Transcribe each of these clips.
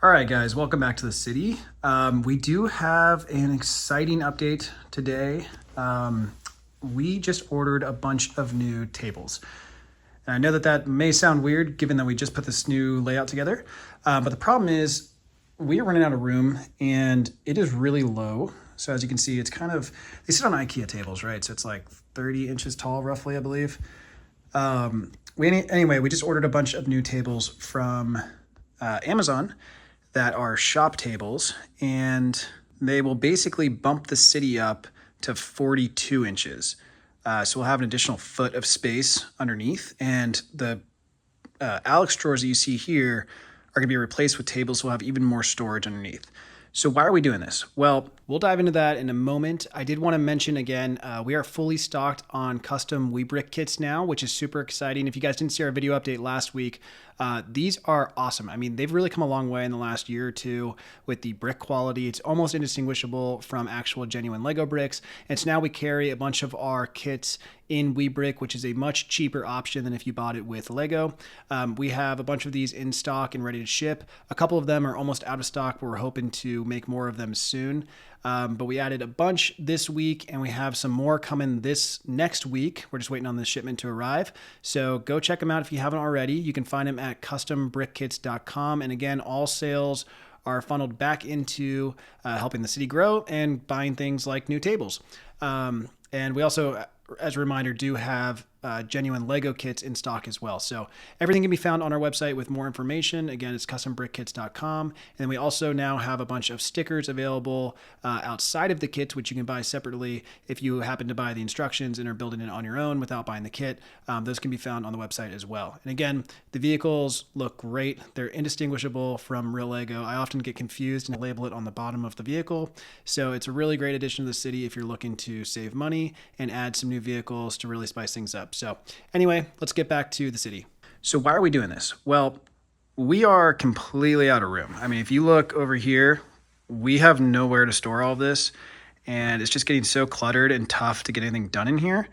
All right, guys, welcome back to the city. We do have an exciting update today. We just ordered a bunch of new tables. And I know that may sound weird given that we just put this new layout together, but the problem is we are running out of room and it is really low. So as you can see, it's they sit on IKEA tables, right? So it's like 30 inches tall, roughly, I believe. Anyway, we just ordered a bunch of new tables from Amazon that are shop tables, and they will basically bump the city up to 42 inches. So we'll have an additional foot of space underneath, and the Alex drawers that you see here are gonna be replaced with tables, so we'll have even more storage underneath. So why are we doing this? Well, we'll dive into that in a moment. I did want to mention again, we are fully stocked on custom WeBrick kits now, which is super exciting. If you guys didn't see our video update last week, these are awesome. I mean, they've really come a long way in the last year or two with the brick quality. It's almost indistinguishable from actual genuine Lego bricks. And so now we carry a bunch of our kits in WeBrick, which is a much cheaper option than if you bought it with Lego. We have a bunch of these in stock and ready to ship. A couple of them are almost out of stock, but we're hoping to make more of them soon. But we added a bunch this week, and we have some more coming this next week. We're just waiting on the shipment to arrive. So go check them out if you haven't already. You can find them at custombrickkits.com. And again, all sales are funneled back into helping the city grow and buying things like new tables. And we also, as a reminder, do have genuine Lego kits in stock as well. So everything can be found on our website with more information. Again, it's custombrickkits.com. And then we also now have a bunch of stickers available outside of the kits, which you can buy separately if you happen to buy the instructions and are building it on your own without buying the kit. Those can be found on the website as well. And again, the vehicles look great. They're indistinguishable from real Lego. I often get confused and label it on the bottom of the vehicle. So it's a really great addition to the city if you're looking to save money and add some new vehicles to really spice things up. So anyway, let's get back to the city. So why are we doing this? Well, we are completely out of room. I mean, if you look over here, we have nowhere to store all of this, and it's just getting so cluttered and tough to get anything done in here.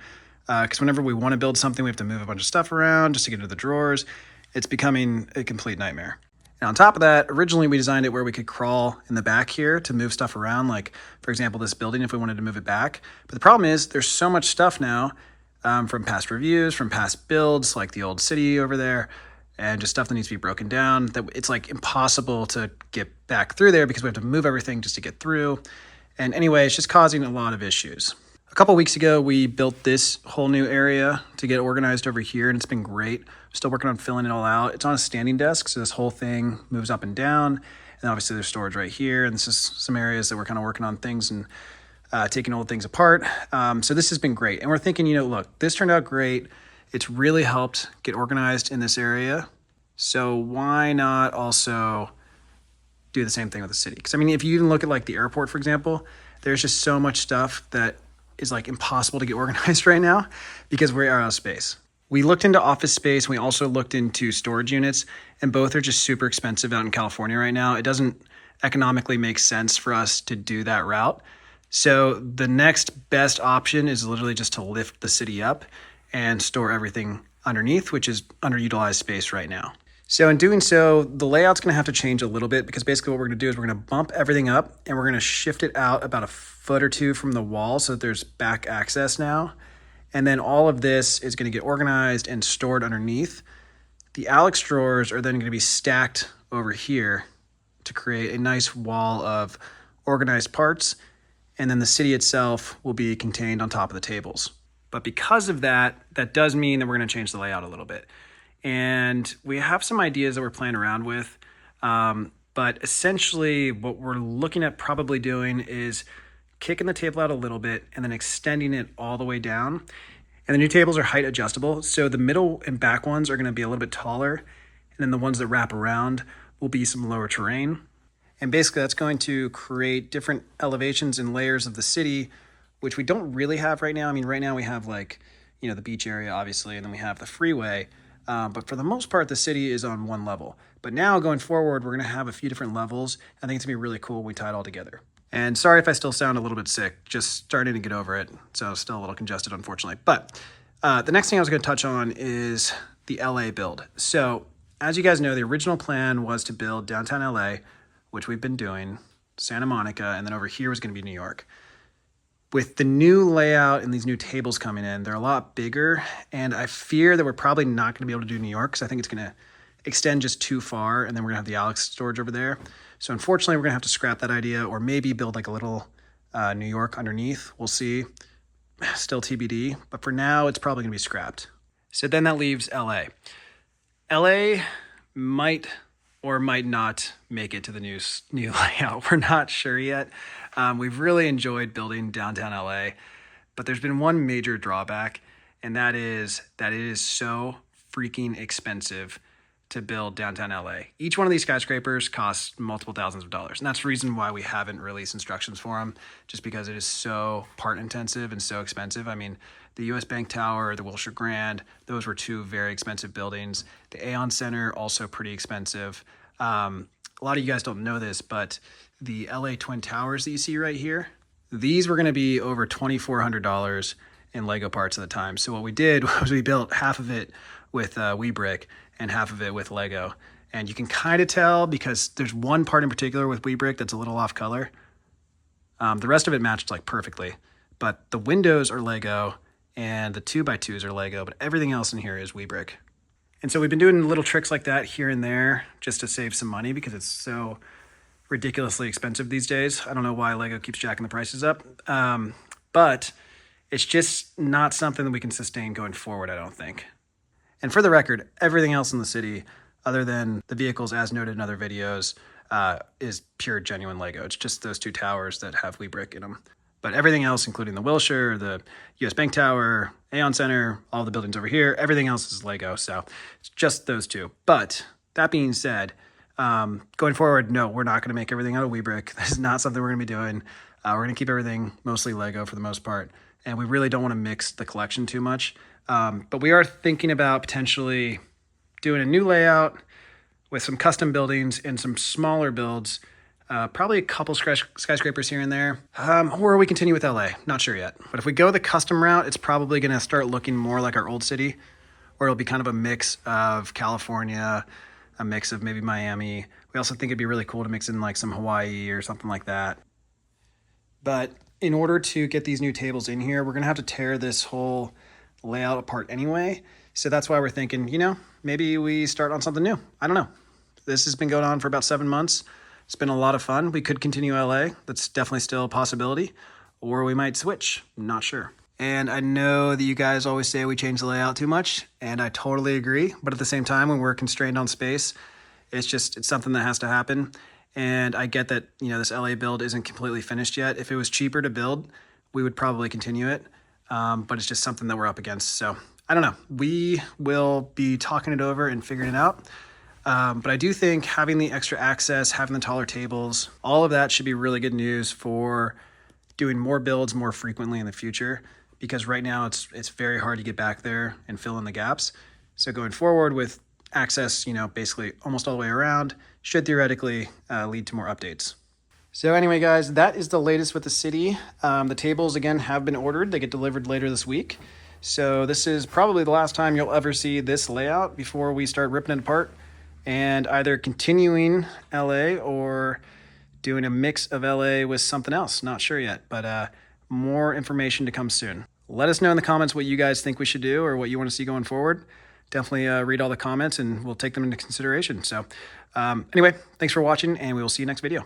Because whenever we want to build something, we have to move a bunch of stuff around just to get into the drawers. It's becoming a complete nightmare. And on top of that, originally we designed it where we could crawl in the back here to move stuff around, like, for example, this building if we wanted to move it back. But the problem is there's so much stuff now from past reviews, from past builds, like the old city over there, and just stuff that needs to be broken down, that it's like impossible to get back through there because we have to move everything just to get through. And anyway, it's just causing a lot of issues. A couple weeks ago, we built this whole new area to get organized over here, and it's been great. We're still working on filling it all out. It's on a standing desk, so this whole thing moves up and down. And obviously there's storage right here, and this is some areas that we're kind of working on things and taking old things apart. So this has been great. And we're thinking, look, this turned out great. It's really helped get organized in this area. So why not also do the same thing with the city? Because I mean, if you even look at like the airport, for example, there's just so much stuff that is like impossible to get organized right now because we're out of space. We looked into office space. We also looked into storage units, and both are just super expensive out in California right now. It doesn't economically make sense for us to do that route. So the next best option is literally just to lift the city up and store everything underneath, which is underutilized space right now. So in doing so, the layout's gonna have to change a little bit because basically what we're gonna do is we're gonna bump everything up and we're gonna shift it out about a foot or two from the wall so that there's back access now. And then all of this is gonna get organized and stored underneath. The Alex drawers are then gonna be stacked over here to create a nice wall of organized parts. And then the city itself will be contained on top of the tables. But because of that, that does mean that we're gonna change the layout a little bit. And we have some ideas that we're playing around with. But essentially what we're looking at probably doing is kicking the table out a little bit and then extending it all the way down. And the new tables are height adjustable. So the middle and back ones are gonna be a little bit taller. And then the ones that wrap around will be some lower terrain. And basically that's going to create different elevations and layers of the city, which we don't really have right now. I mean, right now we have like, the beach area, obviously, and then we have the freeway. But for the most part, the city is on one level. But now going forward, we're gonna have a few different levels. I think it's gonna be really cool when we tie it all together. And sorry if I still sound a little bit sick, just starting to get over it. So still a little congested, unfortunately. But the next thing I was gonna touch on is the LA build. So as you guys know, the original plan was to build downtown LA which we've been doing, Santa Monica, and then over here was going to be New York. With the new layout and these new tables coming in, they're a lot bigger, and I fear that we're probably not going to be able to do New York, because I think it's going to extend just too far, and then we're going to have the Alex storage over there. So unfortunately, we're going to have to scrap that idea, or maybe build like a little New York underneath. We'll see. Still TBD, but for now, it's probably going to be scrapped. So then that leaves LA. LA might or might not make it to the new layout. We're not sure yet. We've really enjoyed building downtown LA, but there's been one major drawback, and that is that it is so freaking expensive to build downtown LA. Each one of these skyscrapers costs multiple thousands of dollars, and that's the reason why we haven't released instructions for them, just because it is so part intensive and so expensive. I mean, the US Bank Tower, the Wilshire Grand, those were two very expensive buildings. The Aon Center, also pretty expensive. A lot of you guys don't know this, but the LA Twin Towers that you see right here, these were gonna be over $2,400 in Lego parts at the time. So what we did was we built half of it with WeBrick and half of it with Lego. And you can kind of tell because there's one part in particular with WeBrick that's a little off color. The rest of it matched like perfectly, but the windows are Lego and the 2x2s are Lego, but everything else in here is WeBrick. And so we've been doing little tricks like that here and there just to save some money because it's so ridiculously expensive these days. I don't know why Lego keeps jacking the prices up, but it's just not something that we can sustain going forward, I don't think. And for the record, everything else in the city, other than the vehicles as noted in other videos, is pure genuine Lego. It's just those two towers that have WeBrick in them. But everything else, including the Wilshire, the US Bank Tower, Aon Center, all the buildings over here, everything else is Lego. So it's just those two. But that being said, going forward, no, we're not going to make everything out of WeBrick. This is not something we're going to be doing. We're going to keep everything mostly Lego for the most part. And we really don't want to mix the collection too much. But we are thinking about potentially doing a new layout with some custom buildings and some smaller builds, probably a couple skyscrapers here and there, or we continue with LA, not sure yet. But if we go the custom route, it's probably going to start looking more like our old city, or it'll be kind of a mix of California, a mix of maybe Miami. We also think it'd be really cool to mix in like some Hawaii or something like that. But in order to get these new tables in here, we're going to have to tear this whole layout apart anyway. So that's why we're thinking, you know, maybe we start on something new. I don't know. This has been going on for about 7 months. It's been a lot of fun. We could continue LA. That's definitely still a possibility. Or we might switch. I'm not sure. And I know that you guys always say we change the layout too much, and I totally agree. But at the same time, when we're constrained on space, it's something that has to happen. And I get that, you know, this LA build isn't completely finished yet. If it was cheaper to build, we would probably continue it. But it's just something that we're up against. So I don't know. We will be talking it over and figuring it out. But I do think having the extra access, having the taller tables, all of that should be really good news for doing more builds more frequently in the future. Because right now it's very hard to get back there and fill in the gaps. So going forward with access, you know, basically almost all the way around, should theoretically lead to more updates. So anyway, guys, that is the latest with the city. The tables, again, have been ordered. They get delivered later this week. So this is probably the last time you'll ever see this layout before we start ripping it apart and either continuing LA or doing a mix of LA with something else. Not sure yet, but more information to come soon. Let us know in the comments what you guys think we should do or what you want to see going forward. Definitely read all the comments and we'll take them into consideration. So anyway, thanks for watching and we will see you next video.